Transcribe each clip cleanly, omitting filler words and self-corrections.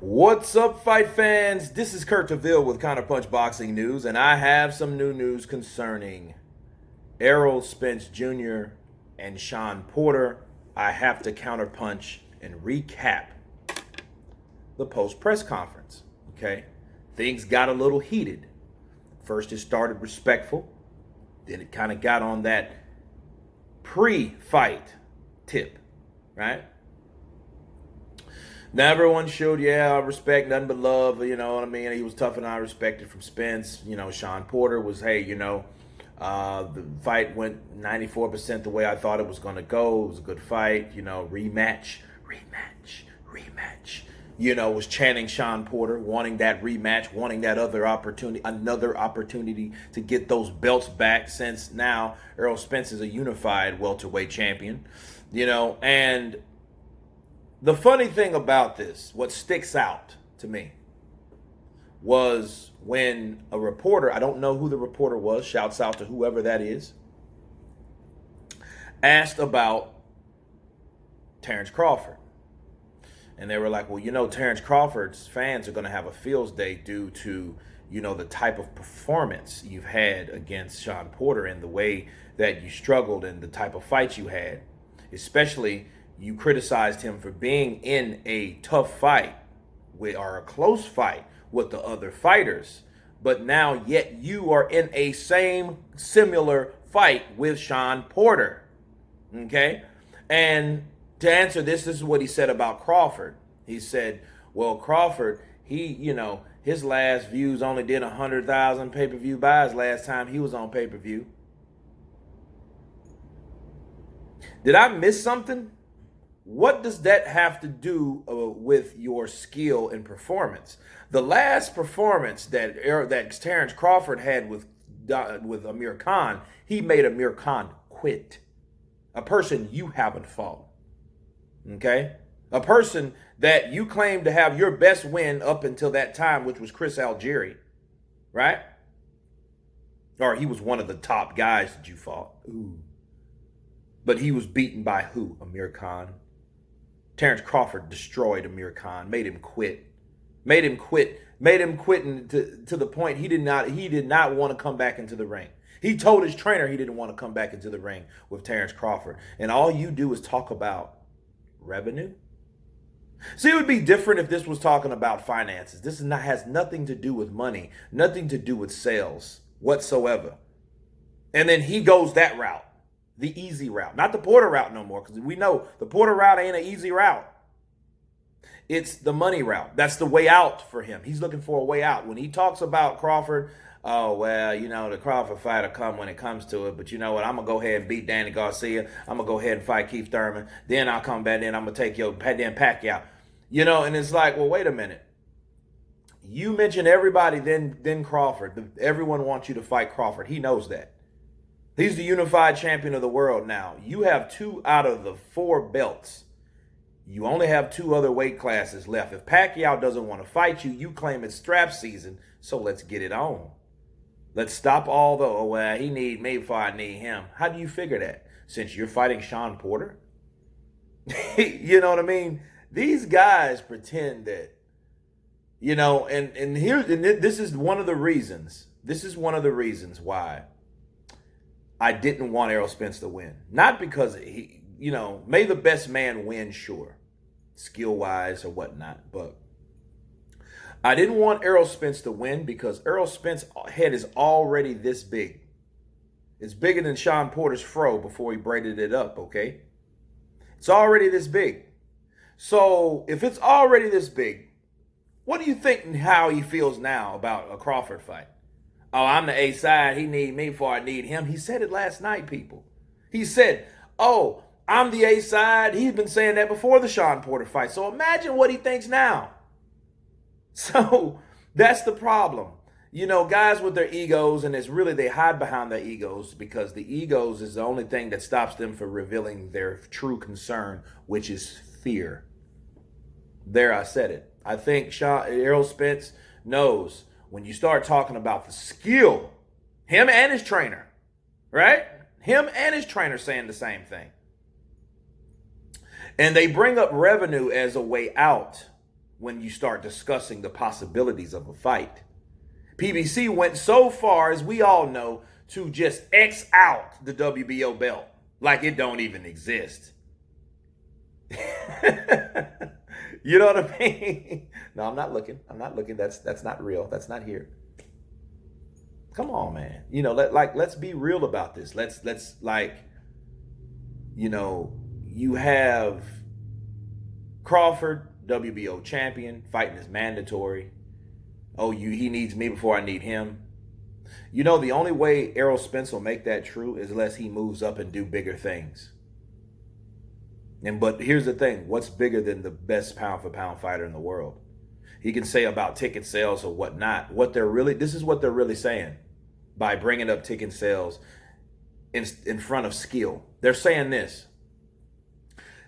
What's up, fight fans? This is Kurt DeVille with Counterpunch Boxing News, and I have some new news concerning Errol Spence Jr. and Shawn Porter. I have to counterpunch and recap the post-press conference, okay? Things got a little heated. First, it started respectful. Then it kind of got on that pre-fight tip, right? Now everyone showed, respect, nothing but love, you know what I mean? He was tough and I respected from Spence. You know, Shawn Porter was, the fight went 94% the way I thought it was going to go. It was a good fight, rematch. Was chanting Shawn Porter, wanting that rematch, wanting that another opportunity to get those belts back, since now Errol Spence is a unified welterweight champion, and the funny thing about this, what sticks out to me, was when a reporter, I don't know who the reporter was, shouts out to whoever that is, asked about Terrence Crawford. And they were like, well, Terrence Crawford's fans are going to have a field day due to, the type of performance you've had against Shawn Porter and the way that you struggled and the type of fights you had. Especially, you criticized him for being in a tough fight or a close fight with the other fighters. But now, yet you are in a similar fight with Shawn Porter. Okay? And to answer this is what he said about Crawford. He said, well, Crawford, his last views only did 100,000 pay-per-view buys last time he was on pay-per-view. Did I miss something? What does that have to do with your skill and performance? The last performance that Terrence Crawford had with Amir Khan, he made Amir Khan quit. A person you haven't fought. Okay? A person that you claim to have your best win up until that time, which was Chris Algieri. Right? Or he was one of the top guys that you fought. Ooh. But he was beaten by who? Amir Khan. Terrence Crawford destroyed Amir Khan, made him quit to the point he did not want to come back into the ring. He told his trainer he didn't want to come back into the ring with Terrence Crawford. And all you do is talk about revenue. See, it would be different if this was talking about finances. This has nothing to do with money, nothing to do with sales whatsoever. And then he goes that route. The easy route. Not the Porter route no more, because we know the Porter route ain't an easy route. It's the money route. That's the way out for him. He's looking for a way out. When he talks about Crawford, the Crawford fight will come when it comes to it. But you know what? I'm going to go ahead and beat Danny Garcia. I'm going to go ahead and fight Keith Thurman. Then I'll come back in. I'm going to take Pacquiao. And it's like, well, wait a minute. You mentioned everybody, then Crawford. Everyone wants you to fight Crawford. He knows that. He's the unified champion of the world now. You have 2 out of the 4 belts. You only have 2 other weight classes left. If Pacquiao doesn't want to fight you, you claim it's strap season, so let's get it on. Let's stop all the, he need me before I need him. How do you figure that? Since you're fighting Shawn Porter? You know what I mean? These guys pretend that, this is one of the reasons. This is one of the reasons why I didn't want Errol Spence to win. Not because he, may the best man win, sure, skill-wise or whatnot. But I didn't want Errol Spence to win because Errol Spence's head is already this big. It's bigger than Shawn Porter's fro before he braided it up, okay? It's already this big. So if it's already this big, what do you think and how he feels now about a Crawford fight? Oh, I'm the A side. He need me before I need him. He said it last night, people. He said, oh, I'm the A side. He's been saying that before the Shawn Porter fight. So imagine what he thinks now. So that's the problem. Guys with their egos, and it's really they hide behind their egos because the egos is the only thing that stops them from revealing their true concern, which is fear. There, I said it. I think Errol Spence knows when you start talking about the skill, him and his trainer, right? Him and his trainer saying the same thing. And they bring up revenue as a way out. when you start discussing the possibilities of a fight. PBC went so far, as we all know, to just X out the WBO belt like it don't even exist. You know what I mean? No, I'm not looking. That's not real. That's not here. Come on, man. You know, let's be real about this. Let's you have Crawford, WBO champion, fighting is mandatory. Oh, he needs me before I need him. You know, the only way Errol Spence will make that true is unless he moves up and do bigger things. But here's the thing. What's bigger than the best pound for pound fighter in the world? He can say about ticket sales or whatnot. This is what they're really saying by bringing up ticket sales in front of skill. They're saying this.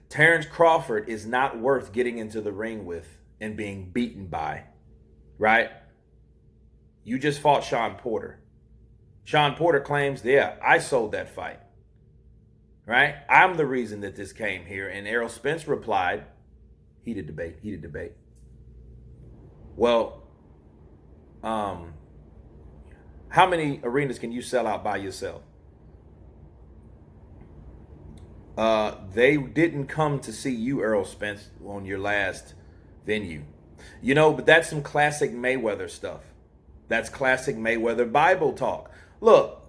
Terrence Crawford is not worth getting into the ring with and being beaten by, right? You just fought Shawn Porter. Shawn Porter claims, yeah, I sold that fight, right? I'm the reason that this came here. And Errol Spence replied, heated debate. Well, how many arenas can you sell out by yourself? They didn't come to see you, Errol Spence, on your last venue. You know, but that's some classic Mayweather stuff. That's classic Mayweather Bible talk. Look,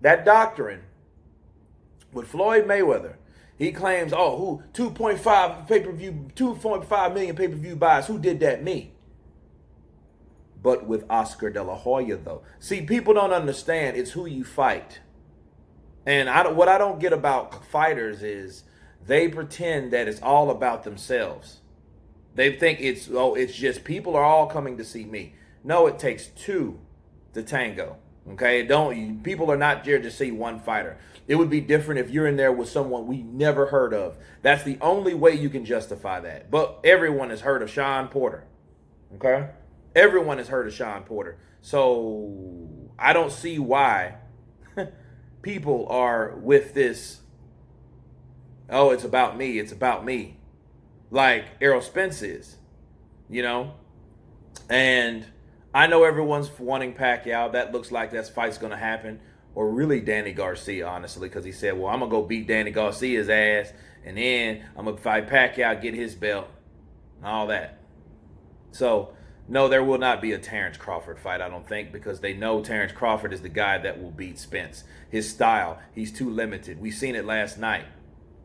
that doctrine with Floyd Mayweather, he claims, 2.5 million pay-per-view buys. Who did that? Me. But with Oscar De La Hoya, though. See, people don't understand it's who you fight. And what I don't get about fighters is they pretend that it's all about themselves. They think it's just people are all coming to see me. No, it takes two to tango. Okay? People are not there to see one fighter. It would be different if you're in there with someone we never heard of. That's the only way you can justify that. But everyone has heard of Shawn Porter. Okay? Everyone has heard of Shawn Porter. So I don't see why people are with this, it's about me, like Errol Spence is, you know? And I know everyone's wanting Pacquiao. That looks like that fight's going to happen. Or really Danny Garcia, honestly, because he said, well, I'm going to go beat Danny Garcia's ass, and then I'm going to fight Pacquiao, get his belt, and all that. So, no, there will not be a Terrence Crawford fight, I don't think, because they know Terrence Crawford is the guy that will beat Spence. His style, he's too limited. We seen it last night,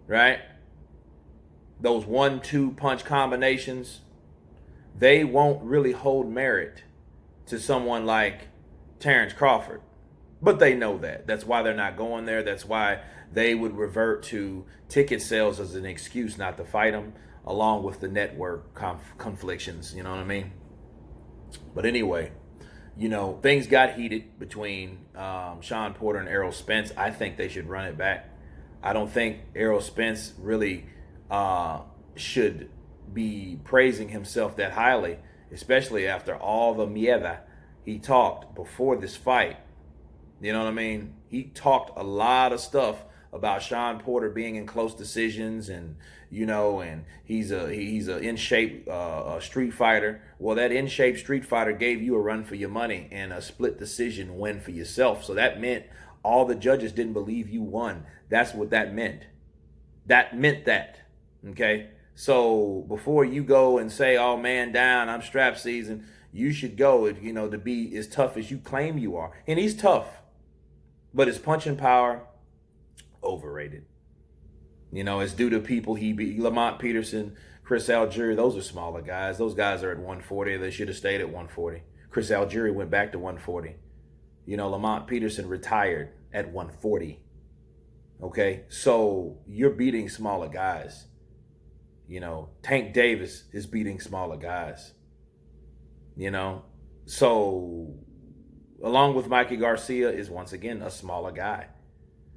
right? Those 1-2 punch combinations, they won't really hold merit to someone like Terrence Crawford. But they know that. That's why they're not going there. That's why they would revert to ticket sales as an excuse not to fight him, along with the network conflictions, you know what I mean? But anyway, you know, things got heated between Shawn Porter and Errol Spence. I think they should run it back. I don't think Errol Spence really should be praising himself that highly, especially after all the mierda he talked before this fight. You know what I mean? He talked a lot of stuff about Shawn Porter being in close decisions, and and he's a in shape street fighter. Well, that in shape street fighter gave you a run for your money and a split decision win for yourself. So that meant all the judges didn't believe you won. That's what that meant. That meant that. Okay. So before you go and say, "Oh man, down, I'm strap season," you should go, to be as tough as you claim you are. And he's tough, but his punching power, overrated. It's due to people he beat. Lamont Peterson, Chris Algieri, those are smaller guys. Those guys are at 140. They should have stayed at 140. Chris Algieri went back to 140. Lamont Peterson retired at 140. Okay? So you're beating smaller guys. Tank Davis is beating smaller guys. So along with Mikey Garcia is once again a smaller guy.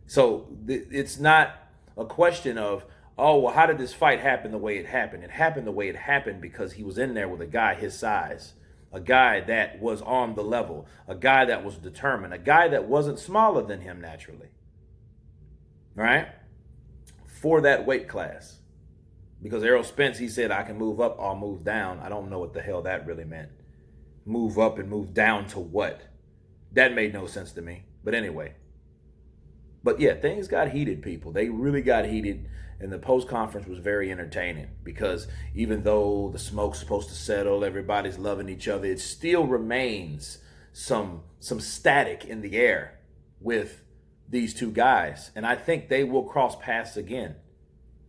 So it's not a question of, how did this fight happen the way it happened? It happened the way it happened because he was in there with a guy his size, a guy that was on the level, a guy that was determined, a guy that wasn't smaller than him naturally, right? For that weight class. Because Errol Spence, he said, I can move up, I'll move down. I don't know what the hell that really meant. Move up and move down to what? That made no sense to me. But anyway. But yeah, things got heated, people. They really got heated. And the post-conference was very entertaining because even though the smoke's supposed to settle, everybody's loving each other, it still remains some static in the air with these two guys. And I think they will cross paths again.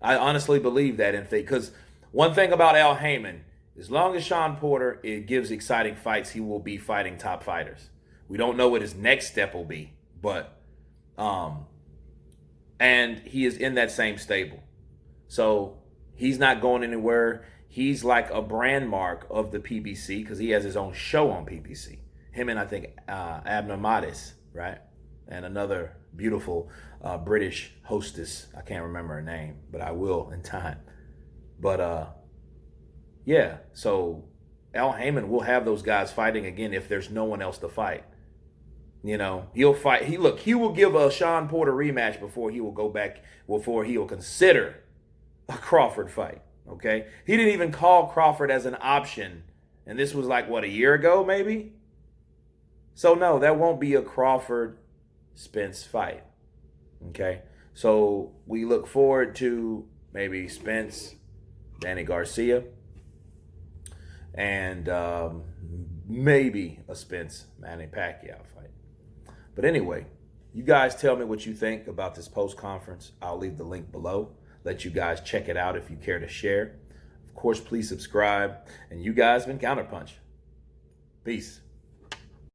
I honestly believe that, because one thing about Al Heyman, as long as Shawn Porter it gives exciting fights, he will be fighting top fighters. We don't know what his next step will be, but and he is in that same stable. So he's not going anywhere. He's like a brand mark of the PBC because he has his own show on PBC. Him and I think Abner Mattis, right? And another beautiful British hostess. I can't remember her name, but I will in time. But yeah, so Al Heyman will have those guys fighting again if there's no one else to fight. You know, he'll fight. He will give a Shawn Porter rematch before he will go back, before he will consider a Crawford fight. Okay, he didn't even call Crawford as an option, and this was like what, a year ago maybe. So no, that won't be a Crawford Spence fight. Okay, so we look forward to maybe Spence, Danny Garcia, and maybe a Spence Manny Pacquiao fight. But anyway, you guys tell me what you think about this post-conference. I'll leave the link below. Let you guys check it out if you care to share. Of course, please subscribe. And you guys been Counterpunch. Peace.